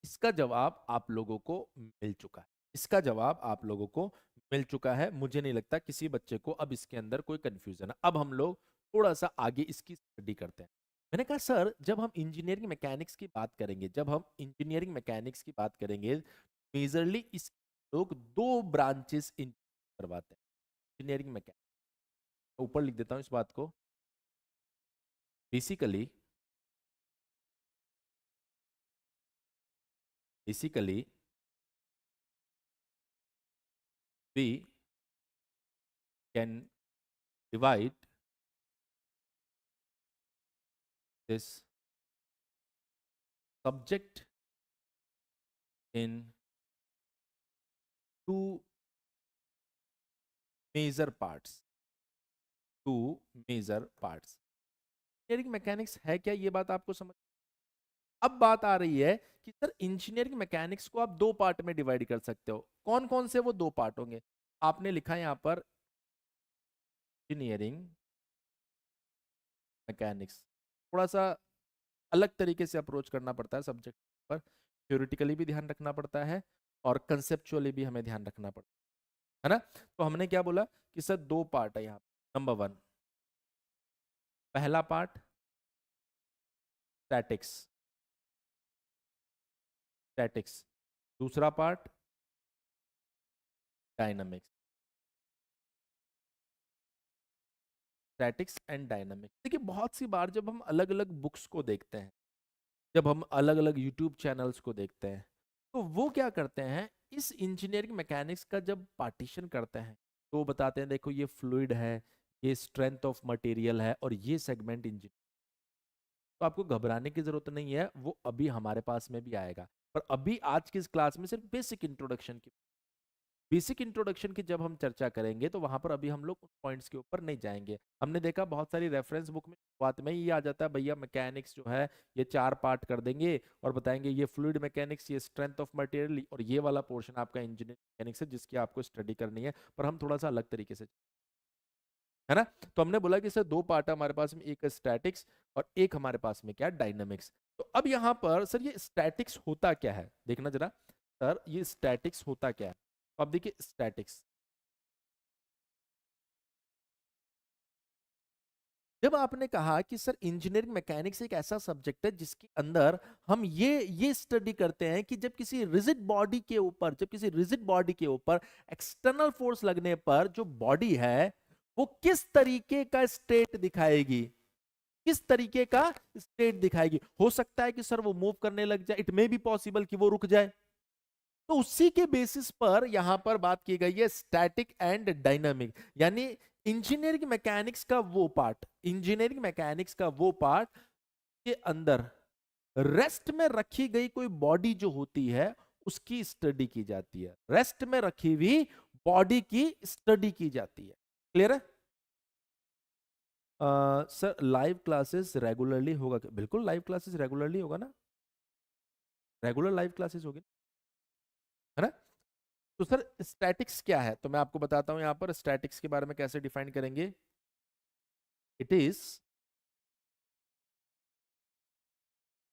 S1: इसका जवाब आप लोगों को मिल चुका है। इसका जवाब आप लोगों को मिल चुका है। मुझे नहीं लगता किसी बच्चे को अब इसके अंदर कोई कंफ्यूजन है। अब हम लोग थोड़ा सा आगे इसकी स्टडी करते हैं। मैंने कहा सर जब हम इंजीनियरिंग मैकेनिक्स की बात करेंगे, जब हम इंजीनियरिंग मैकेनिक्स की बात करेंगे, मेजरली इस लोग दो ब्रांचेस करवाते हैं इंजीनियरिंग मैकेनिक्स। ऊपर लिख देता हूँ इस बात को। Basically, basically we can divide this subject in two major parts, two major parts। Engineering mechanics है क्या, ये बात आपको समझ। अब बात आ रही है कि सर इंजीनियरिंग मैकेनिक्स को आप दो पार्ट में डिवाइड कर सकते हो। कौन कौन से वो दो पार्ट होंगे? आपने लिखा है यहां पर इंजीनियरिंग मैकेनिक्स। थोड़ा सा अलग तरीके से अप्रोच करना पड़ता है सब्जेक्ट पर। थ्योरेटिकली भी ध्यान रखना पड़ता है और कंसेप्चुअली भी हमें ध्यान रखना पड़ता है ना। तो हमने क्या बोला कि सर दो पार्ट है यहाँ। नंबर वन, पहला पार्ट स्टैटिक्स, स्टैटिक्स। दूसरा part dynamics, statics and dynamics. देखिए बहुत सी बार जब हम अलग अलग बुक्स को देखते हैं, जब हम अलग अलग यूट्यूब चैनल्स को देखते हैं, तो वो क्या करते हैं इस इंजीनियरिंग मैकेनिक्स का जब पार्टीशन करते हैं तो वो बताते हैं देखो ये फ्लूइड है, ये स्ट्रेंथ ऑफ मटेरियल है और ये सेगमेंट इंजीनियर। तो आपको घबराने की जरूरत नहीं है, वो अभी हमारे पास में भी आएगा। पर अभी आज की इस क्लास में सिर्फ बेसिक इंट्रोडक्शन की, बेसिक इंट्रोडक्शन की जब हम चर्चा करेंगे तो वहां पर अभी हम लोग उन पॉइंट्स के ऊपर नहीं जाएंगे। हमने देखा बहुत सारी रेफरेंस बुक में बात में ही आ जाता है भैया मैकेनिक्स जो है ये चार पार्ट कर देंगे और बताएंगे ये फ्लूइड मैकेनिक्स, ये स्ट्रेंथ ऑफ मटेरियल और ये वाला पोर्शन आपका इंजीनियरिंग मैकेनिक्स है जिसकी आपको स्टडी करनी है। पर हम थोड़ा सा अलग तरीके से, है ना। तो हमने बोला कि सर दो पार्ट है हमारे पास में, एक स्टैटिक्स और एक हमारे पास में क्या डायनामिक्स। तो अब यहाँ पर सर ये स्टैटिक्स होता क्या है देखना जरा। सर ये स्टैटिक्स होता क्या है, तो अब देखिए स्टैटिक्स। जब आपने कहा कि सर इंजीनियरिंग मैकेनिक्स एक ऐसा सब्जेक्ट है जिसके अंदर हम ये स्टडी करते हैं कि जब किसी रिजिड बॉडी के ऊपर, जब किसी रिजिड बॉडी के ऊपर एक्सटर्नल फोर्स लगने पर जो बॉडी है वो किस तरीके का स्टेट दिखाएगी, किस तरीके का स्टेट दिखाएगी। हो सकता है कि सर वो मूव करने लग जाए, इट मे बी पॉसिबल कि वो रुक जाए। तो उसी के बेसिस पर यहां पर बात की गई है स्टैटिक एंड डायनामिक। यानी इंजीनियरिंग मैकेनिक्स का वो पार्ट, इंजीनियरिंग मैकेनिक्स का वो पार्ट के अंदर रेस्ट में रखी गई कोई बॉडी जो होती है उसकी स्टडी की जाती है। रेस्ट में रखी हुई बॉडी की स्टडी की जाती है। क्लियर है? सर लाइव क्लासेस रेगुलरली होगा क्या? बिल्कुल लाइव क्लासेस रेगुलरली होगा ना, रेगुलर लाइव क्लासेस होगी, है ना। तो सर स्टैटिक्स क्या है, तो मैं आपको बताता हूं यहां पर स्टैटिक्स के बारे में कैसे डिफाइन करेंगे। It is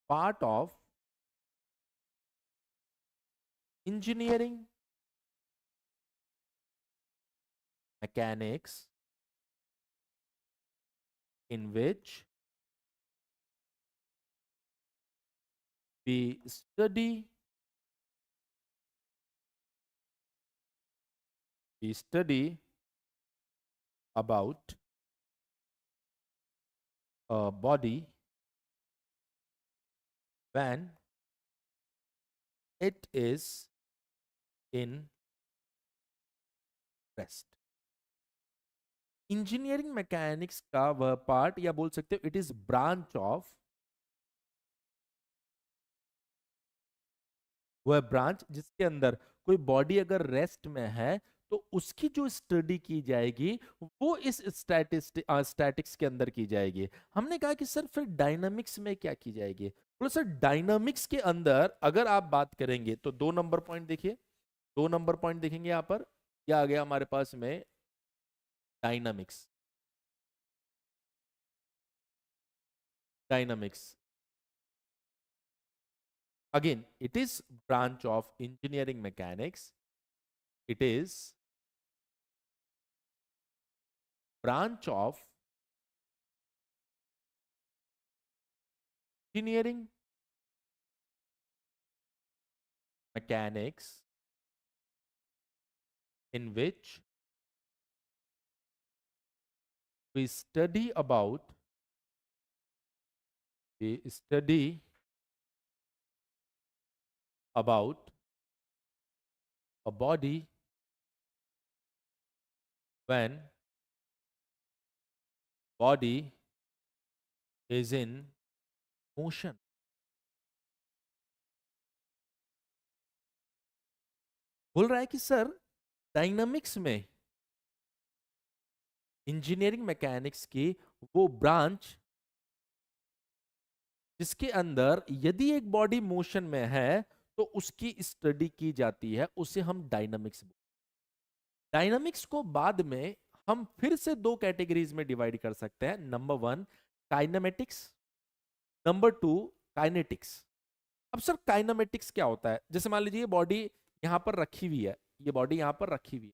S1: part of engineering mechanics in which we study, we study about a body when it is in rest. Engineering mechanics का वह पार्ट, या बोल सकते हो इट इज ब्रांच ऑफ, वह ब्रांच जिसके अंदर कोई बॉडी अगर रेस्ट में है तो उसकी जो स्टडी की जाएगी वो इस स्टैटिक्स के अंदर की जाएगी। हमने कहा कि सर फिर डायनामिक्स में क्या की जाएगी? बोलो सर डायनामिक्स के अंदर अगर आप बात करेंगे तो 2 नंबर पॉइंट देखिए, 2 नंबर पॉइंट देखेंगे यहां पर, क्या आ गया हमारे पास में? Dynamics, dynamics again it is branch of engineering mechanics, it is branch of engineering mechanics in which we study about, we study about a body when body is in motion। बोल रहा है कि सर डायनामिक्स में engineering mechanics की वो branch जिसके अंदर यदि एक बॉडी मोशन में है तो उसकी स्टडी की जाती है, उसे हम डायनामिक्स। डायनामिक्स को बाद में हम फिर से 2 कैटेगरीज में डिवाइड कर सकते हैं। Number 1 kinematics, number 2 kinetics. अब सर काइनेमेटिक्स क्या होता है? जैसे मान लीजिए ये बॉडी यहां पर रखी हुई है, ये बॉडी यहां पर रखी हुई है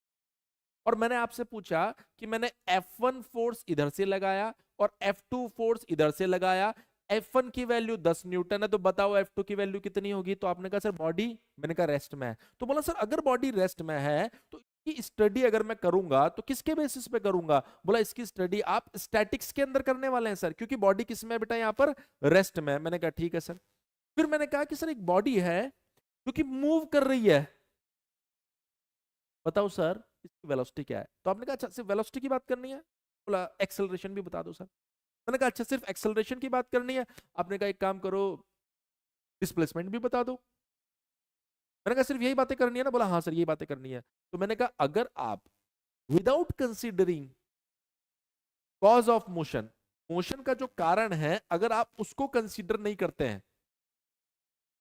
S1: और मैंने आपसे पूछा कि मैंने F1 फोर्स इधर से लगाया और F2 फोर्स इधर से लगाया, F1 की वैल्यू 10 न्यूटन है, तो बताओ F2 की वैल्यू कितनी होगी? तो आपने कहा सर बॉडी, मैंने कहा रेस्ट में है। तो बोला सर अगर बॉडी रेस्ट में है तो इसकी स्टडी अगर मैं करूंगा तो किसके बेसिस पे करूंगा? बोला इसकी स्टडी आप स्टैटिक्स के अंदर करने वाले हैं सर, क्योंकि बॉडी किस में है बेटा? यहाँ पर रेस्ट में है। मैंने कहा ठीक है सर। फिर मैंने कहा कि सर एक बॉडी है जो कि मूव कर रही है, बताओ सर इसकी वेलोसिटी क्या है? तो आपने कहा अच्छा सिर्फ वेलोसिटी की बात करनी है? बोला एक्सेलरेशन भी बता दो सर। मैंने कहा अच्छा सिर्फ एक्सेलरेशन की बात करनी है? आपने कहा एक काम करो डिस्प्लेसमेंट भी बता दो। मैंने कहा सिर्फ यही बातें करनी है ना? बोला हाँ सर यही बातें करनी है। तो मैंने कहा अगर आप without considering cause of motion, motion का जो कारण है अगर आप उसको कंसीडर नहीं करते हैं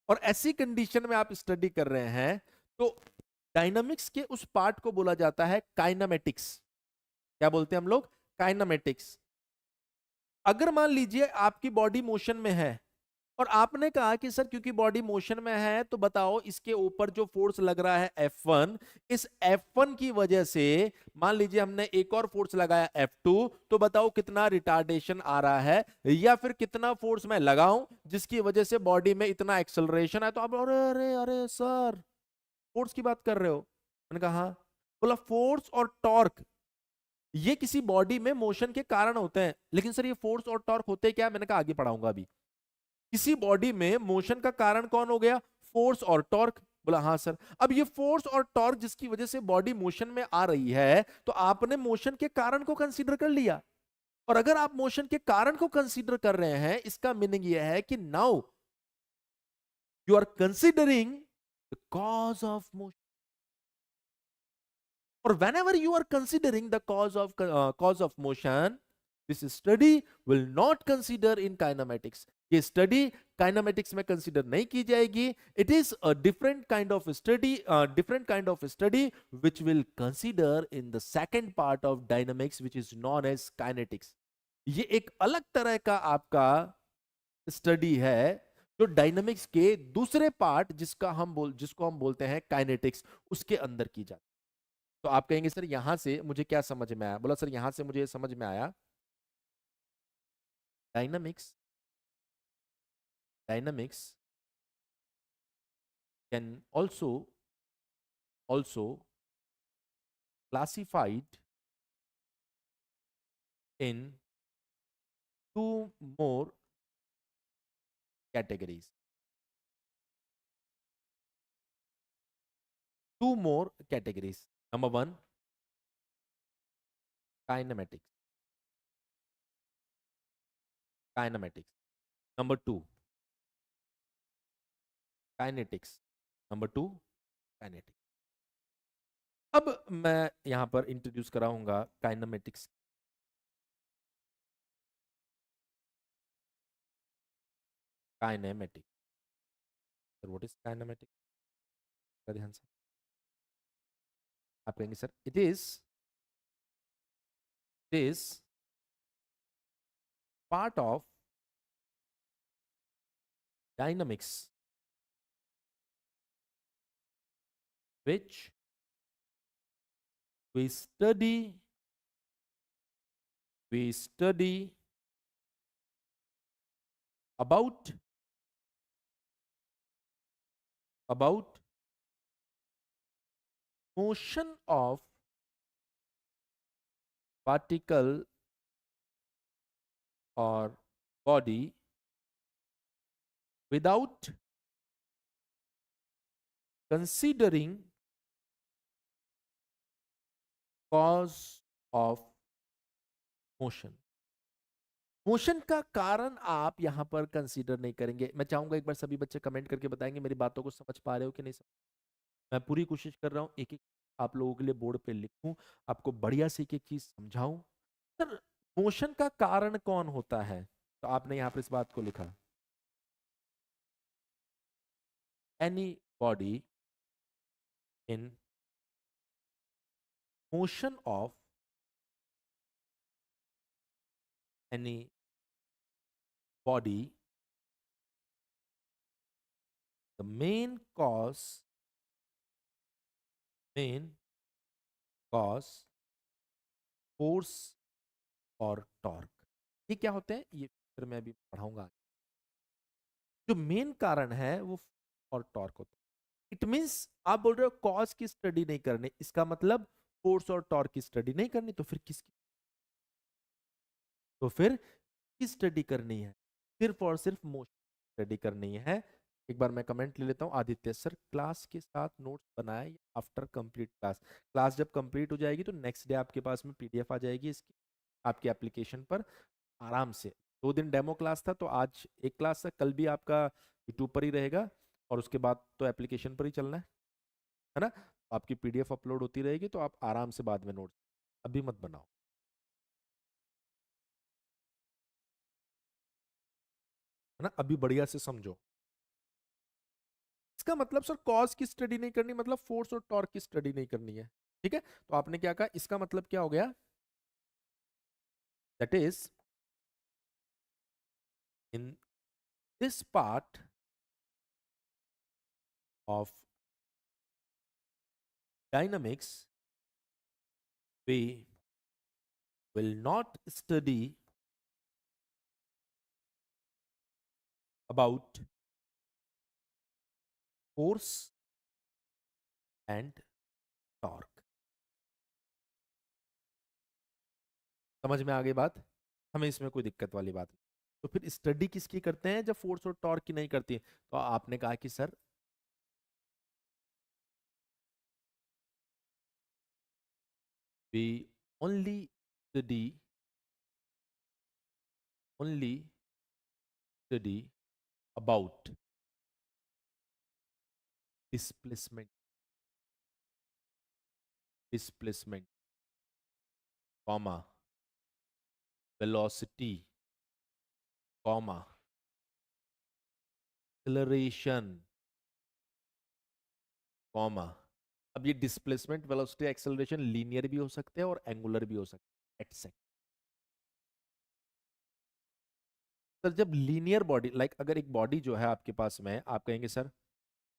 S1: और ऐसी कंडीशन में आप स्टडी कर रहे हैं तो डायनामिक्स के उस पार्ट को बोला जाता है काइनेमेटिक्स। क्या बोलते हैं हम लोग? काइनेमेटिक्स। अगर मान लीजिए आपकी बॉडी मोशन में है और आपने कहा कि सर क्योंकि बॉडी मोशन में है तो बताओ इसके ऊपर जो फोर्स लग रहा है F1, इस F1 की वजह से मान लीजिए हमने एक और फोर्स लगाया F2, तो बताओ कितना रिटार्डेशन आ रहा है या फिर कितना फोर्स मैं लगाऊं जिसकी वजह से बॉडी में इतना एक्सेलरेशन है? तो आप अरे अरे अरे सर फोर्स की बात कर रहे हो? मैंने कहा हाँ। बोला फोर्स और टॉर्क ये किसी बॉडी में मोशन के कारण होते हैं, लेकिन सर ये फोर्स और टॉर्क होते क्या? मैंने कहा आगे पढ़ाऊंगा अभी। किसी बॉडी में मोशन का कारण कौन हो गया? फोर्स और टॉर्क। बोला हाँ सर। अब ये फोर्स और टॉर्क जिसकी वजह से बॉडी मोशन में आ रही है तो आपने मोशन के कारण को कंसीडर कर लिया, और अगर आप मोशन के कारण को कंसीडर कर रहे हैं इसका मीनिंग यह है कि now you are considering the cause of motion. Or whenever you are considering the cause of motion, this study will not consider in kinematics. ये स्टडी काइनेमेटिक्स में कंसीडर नहीं की जाएगी। It is a different kind of study which will consider in the second part of dynamics which is known as kinetics। ये एक अलग तरह का आपका स्टडी है जो डायनामिक्स के दूसरे पार्ट जिसको हम बोलते हैं काइनेटिक्स, उसके अंदर की जाती है। तो आप कहेंगे सर यहां से मुझे क्या समझ में आया? बोला सर यहां से मुझे समझ में आया dynamics, dynamics can also classified in two more categories. Two more categories. Number one, kinematics. Kinematics. Number two, kinetics. Number two, kinetics. अब मैं यहां पर इंट्रोड्यूस कराऊंगा kinematics. Kinematics. Sir what is kinematics? ध्यान से आप कहेंगे sir it is part of dynamics which we study about motion of particle or body without considering cause of motion. Motion का कारण आप यहां पर कंसीडर नहीं करेंगे. मैं चाहूंगा एक बार सभी बच्चे कमेंट करके बताएंगे मेरी बातों को समझ पा रहे हो कि नहीं समझ. मैं पूरी कोशिश कर रहा हूं एक एक आप लोगों के लिए बोर्ड पे लिखूं, आपको बढ़िया से एक एक चीज समझाऊं. सर मोशन का कारण कौन होता है? तो आपने यहां पर इस बात को लिखा, any body in motion of any body, the main cause force और टॉर्क. ये क्या होते हैं ये फिर मैं अभी पढ़ाऊंगा. जो मेन कारण है वो और टॉर्क होता है. इट मींस आप बोल रहे हो कॉज की स्टडी नहीं करनी, इसका मतलब फोर्स और टॉर्क की स्टडी नहीं करनी. तो फिर किस स्टडी करनी है? सिर्फ और सिर्फ मोशन स्टडी करनी है. एक बार मैं कमेंट ले लेता हूँ. आदित्य सर क्लास के साथ नोट्स बनाए आफ्टर कंप्लीट क्लास. क्लास जब कंप्लीट हो जाएगी तो नेक्स्ट डे आपके पास में पीडीएफ आ जाएगी इसकी आपके एप्लीकेशन पर आराम से. 2 दिन डेमो क्लास था तो आज एक क्लास था, कल भी आपका यूट्यूब पर ही रहेगा और उसके बाद तो एप्लीकेशन पर ही चलना है ना. आपकी पीडीएफ अपलोड होती रहेगी तो आप आराम से बाद में नोट्स. अभी मत बनाओ, है ना. अभी बढ़िया से समझो. इसका मतलब सर कॉज की स्टडी नहीं करनी मतलब फोर्स और टॉर्क की स्टडी नहीं करनी है. ठीक है, तो आपने क्या कहा, इसका मतलब क्या हो गया? That is in this part of dynamics we will not study about force and torque. समझ में आ गई बात? हमें इसमें कोई दिक्कत वाली बात नहीं. तो फिर स्टडी किसकी करते हैं जब फोर्स और टॉर्क की नहीं करती है? तो आपने कहा कि sir we only study study about displacement comma velocity comma acceleration comma. अब ये डिस्प्लेसमेंट वेलोसिटी एक्सेलरेशन लीनियर भी हो सकते हैं और एंगुलर भी हो सकते हैं. एटसेट. सर जब लीनियर बॉडी लाइक अगर एक बॉडी जो है आपके पास में आप कहेंगे सर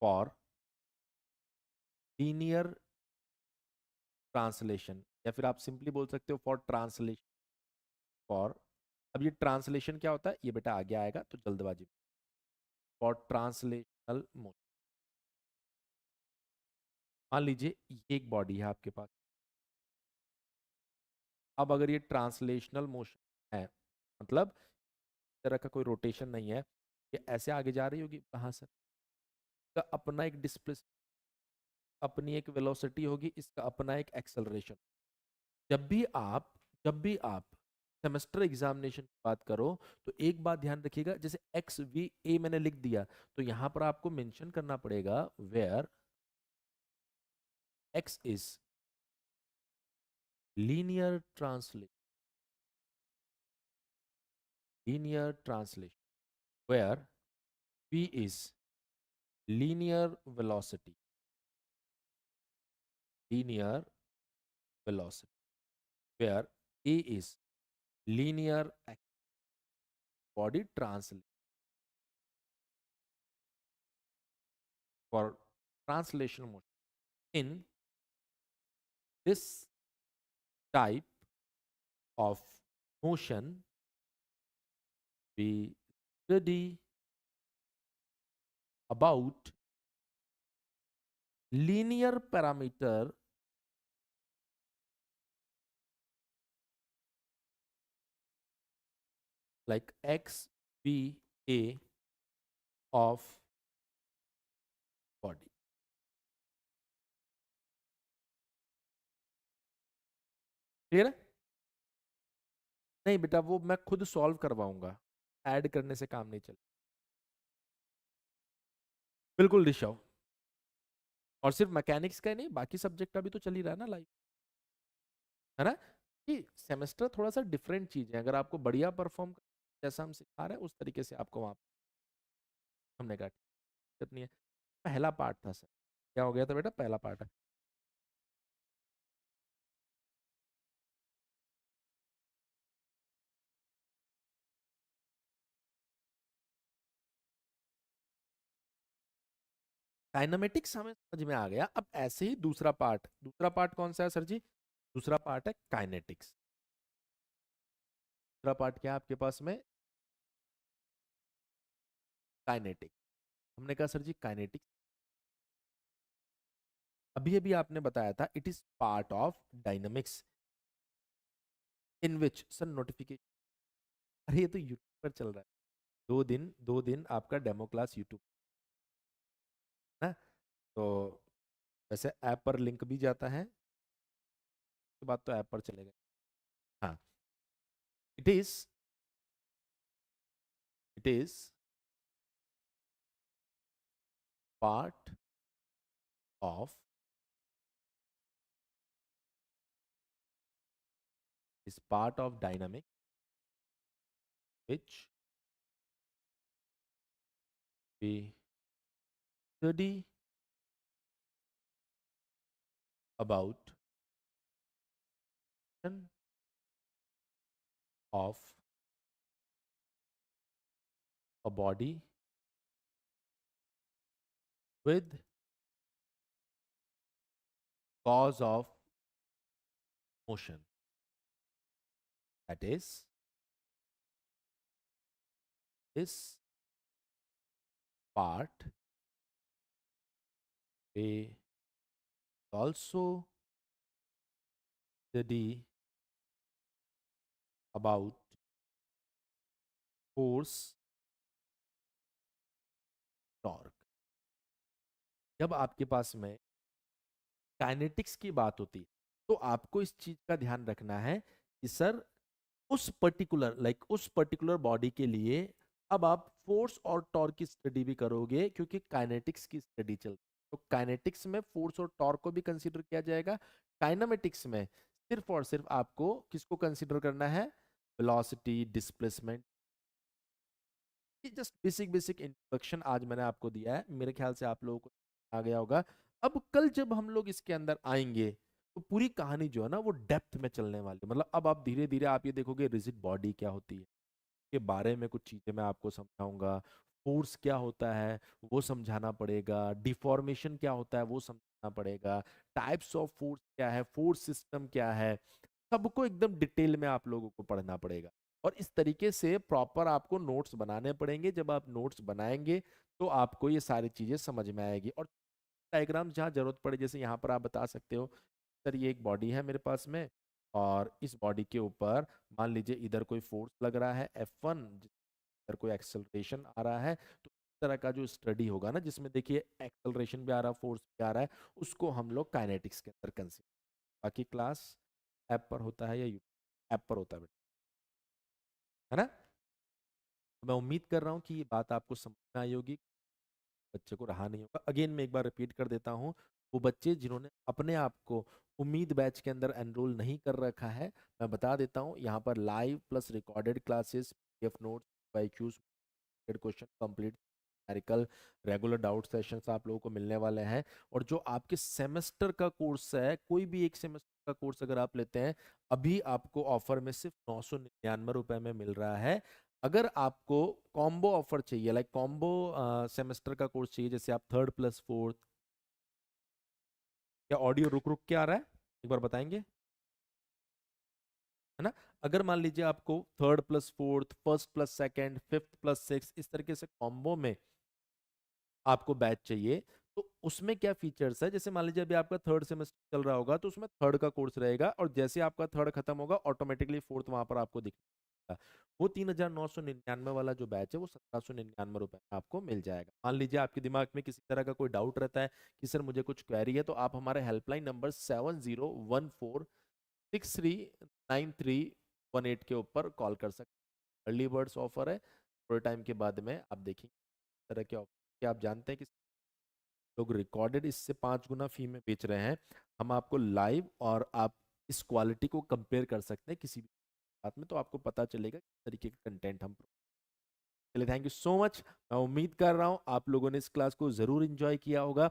S1: फॉर लीनियर ट्रांसलेशन या फिर आप सिंपली बोल सकते हो फॉर ट्रांसलेशन. फॉर अब ये ट्रांसलेशन क्या होता है ये बेटा आगे आएगा तो जल्दबाजी. For translational motion. मान लीजिए ये एक बॉडी है आपके पास, अब अगर ये ट्रांसलेशनल मोशन है, मतलब इस तरह का कोई रोटेशन नहीं है, ये ऐसे आगे जा रही होगी, कहाँ से, इसका अपना एक डिस्प्लेस, अपनी एक वेलोसिटी होगी, इसका अपना एक एक्सेलरेशन। जब भी आप जब भी आप सेमेस्टर एग्जामिनेशन की बात करो तो एक बात ध्यान रखिएगा, जैसे एक्स वी ए मैंने लिख दिया, तो यहां पर आपको मेंशन करना पड़ेगा where X is linear translation, linear translation, where v is linear velocity, linear velocity, where a is linear body translation. For translation motion in this type of motion, we study about linear parameter like x, v, a of body. Clear है? नहीं बेटा, वो मैं खुद solve करवाऊंगा, add करने से काम नहीं चले। बिल्कुल ऋषभ, और सिर्फ मैकेनिक्स का ही नहीं, बाकी सब्जेक्ट का भी तो चल ही रहा है ना लाइफ, है ना? कि सेमेस्टर थोड़ा सा डिफरेंट चीज है, अगर आपको बढ़िया परफॉर्म जैसा हम सिखा रहे हैं उस तरीके से आपको वहां हमने कहा दिक्कत नहीं है। पहला पार्ट था सर, क्या हो गया था बेटा? पहला पार्ट है काइनेमेटिक्स, हमें समझ में आ गया। अब ऐसे ही दूसरा पार्ट कौन सा है सर जी? दूसरा पार्ट है काइनेटिक्स। दूसरा पार्ट क्या है आपके पास में? काइनेटिक्स। हमने कहा सर जी काइनेटिक्स, अभी अभी आपने बताया था it is part of dynamics in which sir notification, अरे ये तो यूट्यूब पर चल रहा है, 2 दिन आपका डेमो क्लास यूट्यूब ना, तो वैसे ऐप पर लिंक भी जाता है, उसके बाद तो ऐप पर चलेगा। हाँ, it is it is part of is part of dynamic which we study about of a body with cause of motion. That is, this part we also study about force, torque. जब आपके पास में kinetics की बात होती है तो आपको इस चीज का ध्यान रखना है कि सर उस पर्टिकुलर बॉडी के लिए अब आप फोर्स और टॉर्क की स्टडी भी करोगे, क्योंकि काइनेटिक्स की स्टडी चल रही है। तो काइनेटिक्स में फोर्स और टॉर्क को भी कंसीडर किया जाएगा, काइनेमेटिक्स में सिर्फ और सिर्फ आपको किसको कंसीडर करना है? Velocity, displacement. ये जस्ट बेसिक बेसिक इंट्रोडक्शन आज मैंने आपको दिया है, मेरे ख्याल से आप लोगों को आ गया होगा। अब कल जब हम लोग इसके अंदर आएंगे तो पूरी कहानी जो है ना वो डेप्थ में चलने वाली है। मतलब अब आप धीरे धीरे आप ये देखोगे रिजिड बॉडी क्या होती है के बारे में कुछ चीजें मैं आपको समझाऊंगा, फोर्स क्या होता है वो समझाना पड़ेगा, डिफॉर्मेशन क्या होता है वो समझाना पड़ेगा, टाइप्स ऑफ फोर्स क्या है, फोर्स सिस्टम क्या है, सबको एकदम डिटेल में आप लोगों को पढ़ना पड़ेगा। और इस तरीके से प्रॉपर आपको नोट्स बनाने पड़ेंगे। जब आप नोट्स बनाएंगे तो आपको ये सारी चीजें समझ में आएगी। और डायग्राम जहाँ जरूरत पड़े, जैसे यहाँ पर आप बता सकते हो सर ये एक बॉडी है मेरे पास में और इस बॉडी के ऊपर मान लीजिए इधर कोई फोर्स लग रहा है F1, इधर कोई एक्सेलरेशन आ रहा है, तो इस तरह का जो स्टडी होगा ना जिसमें देखिए एक्सेलरेशन भी आ रहा है, फोर्स भी आ रहा है, उसको हम लोग काइनेटिक्स के अंदर कंसीडर। बाकी क्लास ऐप पर होता है या ऐप पर होता है बेटा, है ना? मैं उम्मीद कर रहा हूँ कि ये बात आपको समझ में आई होगी, बच्चे को रहा नहीं होगा। अगेन मैं एक बार रिपीट कर देता हूँ, वो बच्चे जिन्होंने अपने आप को उम्मीद बैच के अंदर एनरोल नहीं कर रखा है, मैं बता देता हूँ यहाँ पर live plus recorded classes, PDF notes, IQs, question complete, numerical, regular doubt sessions आप लोगों को मिलने वाले हैं। और जो आपके सेमेस्टर का कोर्स है, कोई भी एक सेमेस्टर का कोर्स अगर आप लेते हैं, अभी आपको ऑफर में सिर्फ 999 रुपए में मिल रहा है। अगर आपको कॉम्बो ऑफर चाहिए, लाइक कॉम्बो सेमेस्टर का कोर्स चाहिए, जैसे आप थर्ड प्लस फोर्थ, या ऑडियो रुक रुक के आ रहा है, एक बार बताएंगे, है ना? अगर मान लीजिए आपको third plus fourth, first plus second, fifth plus six, इस तरीके से कॉम्बो में आपको बैच चाहिए, तो उसमें क्या फीचर्स है, जैसे मान लीजिए अभी आपका थर्ड सेमेस्टर चल रहा होगा, तो उसमें थर्ड का कोर्स रहेगा, और जैसे आपका थर्ड खत्म होगा ऑटोमेटिकली फोर्थ वहां पर आपको दिखेगा। वो 3999 वाला जो बैच है वो 1799 रुपए में आपको मिल जाएगा। मान लीजिए आपके दिमाग में किसी तरह का कोई डाउट रहता है कि सर मुझे कुछ क्वेरी है, तो आप हमारे हेल्पलाइन नंबर 7014639318 के ऊपर कॉल कर सकते हैं। अर्ली बर्ड्स ऑफर है, थोड़े टाइम के बाद में आप देखेंगे इस तरह के ऑफर। क्या आप जानते हैं कि लोग रिकॉर्डेड इससे 5 गुना फी में बेच रहे हैं? हम आपको लाइव और आप इस क्वालिटी को कंपेयर कर सकते हैं किसी भी बात में, तो आपको पता चलेगा किस तरीके का कंटेंट हम। चलिए, थैंक यू सो मच। मैं उम्मीद कर रहा हूँ आप लोगों ने इस क्लास को जरूर एंजॉय किया होगा।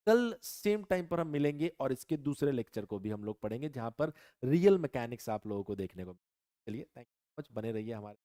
S1: कल सेम टाइम पर हम मिलेंगे और इसके दूसरे लेक्चर को भी हम लोग पढ़ेंगे, जहां पर रियल मैकेनिक्स आप लोगों को देखने को। चलिए, थैंक यू सो मच, बने रहिए हमारे